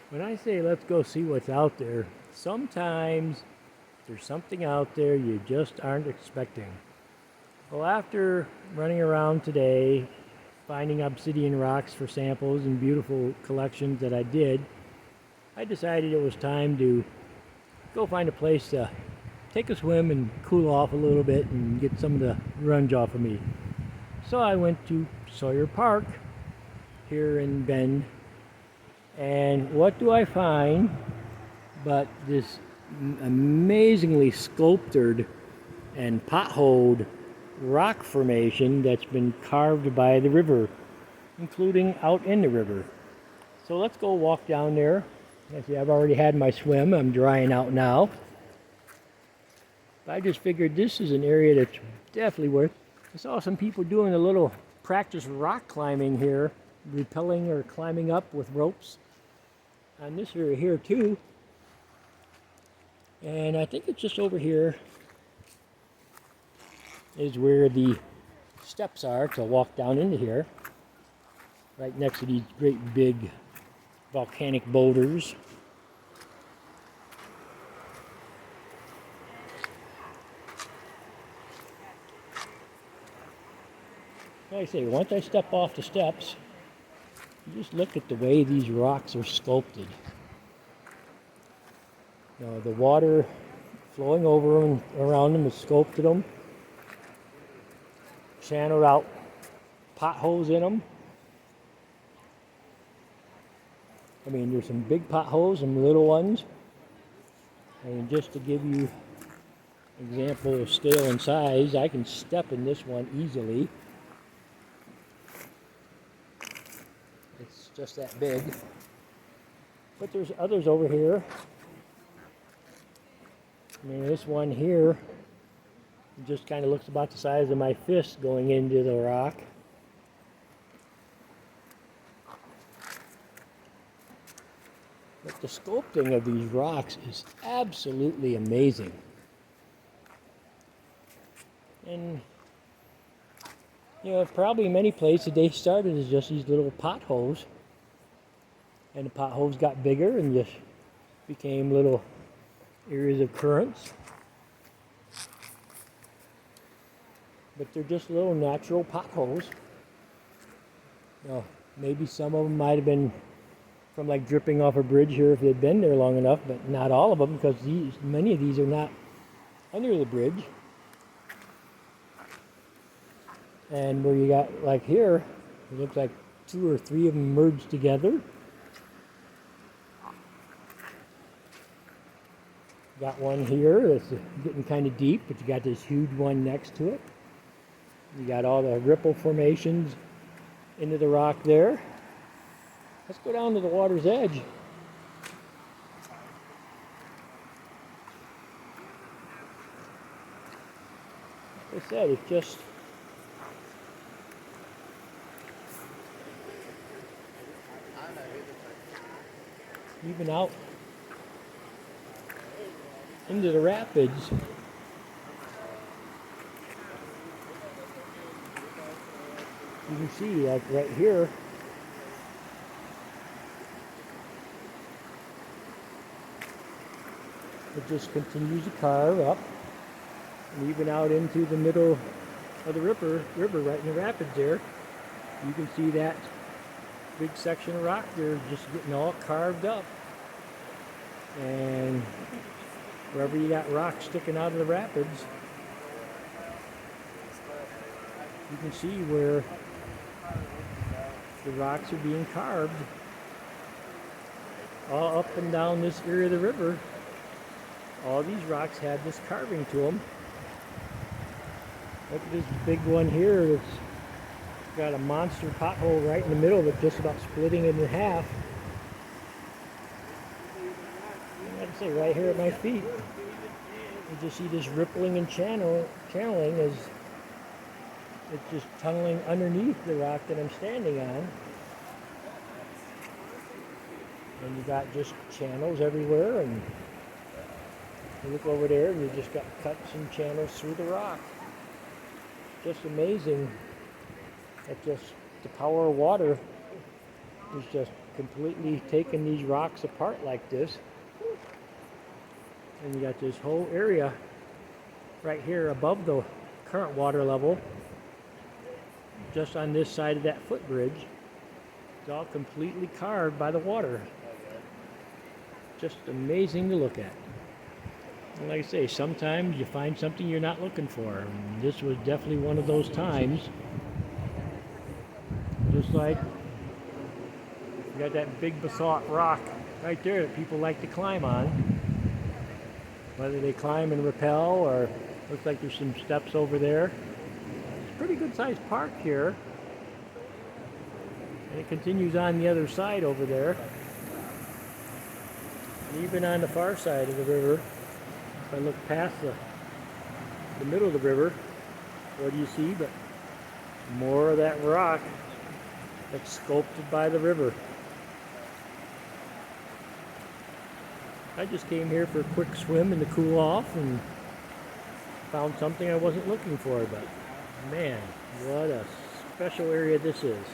When I say let's go see what's out there, sometimes there's something out there you just aren't expecting. Well, after running around today, finding obsidian rocks for samples and beautiful collections that I did, I decided it was time to go find a place to take a swim and cool off a little bit and get some of the grunge off of me. So I went to Sawyer Park here in Bend, and what do I find but this amazingly sculptured and potholed rock formation that's been carved by the river, including out in the river. So let's go walk down there. See, I've already had my swim. I'm drying out now. But I just figured this is an area that's definitely worth. I saw some people doing a little practice rock climbing here, rappelling or climbing up with ropes on this area here too. And I think it's just over here is where the steps are to walk down into here, right next to these great big volcanic boulders. Like I say, once I step off the steps, you just look at the way these rocks are sculpted. You know, the water flowing over and around them has sculpted them, channeled out potholes in them. I mean, there's some big potholes and little ones. And just to give you an example of scale and size, I can step in this one easily. It's just that big. But there's others over here. I mean, this one here just kind of looks about the size of my fist going into the rock. But the sculpting of these rocks is absolutely amazing. And, you know, probably many places they started as just these little potholes. And the potholes got bigger and just became little areas of currents. But they're just little natural potholes. You know, maybe some of them might have been from like dripping off a bridge here if they'd been there long enough, but not all of them, because many of these are not under the bridge. And where you got like here, it looks like 2 or 3 of them merged together. Got one here that's getting kind of deep, but you got this huge one next to it. You got all the ripple formations into the rock there. Let's go down to the water's edge. Like I said, it's just even out into the rapids. You can see, like right here, it just continues to carve up, and even out into the middle of the river right in the rapids there, you can see that big section of rock there just getting all carved up. And wherever you got rocks sticking out of the rapids, you can see where the rocks are being carved all up and down this area of the river. All these rocks had this carving to them. Look at this big one here. It's got a monster pothole right in the middle of it, just about splitting it in half. And like I say, right here at my feet, you just see this rippling and channeling as it's just tunneling underneath the rock that I'm standing on. And you got just channels everywhere, and you look over there and you just got cuts and channels through the rock. Just amazing that just the power of water is just completely taken these rocks apart like this. And you got this whole area right here above the current water level, just on this side of that footbridge. It's all completely carved by the water. Just amazing to look at. And like I say, sometimes you find something you're not looking for. And this was definitely one of those times. Just like you got that big basalt rock right there that people like to climb on. Whether they climb and rappel, or looks like there's some steps over there. It's a pretty good sized park here. And it continues on the other side over there. And even on the far side of the river, if I look past the middle of the river, what do you see but more of that rock that's sculpted by the river. I just came here for a quick swim and to cool off, and found something I wasn't looking for, but man, what a special area this is.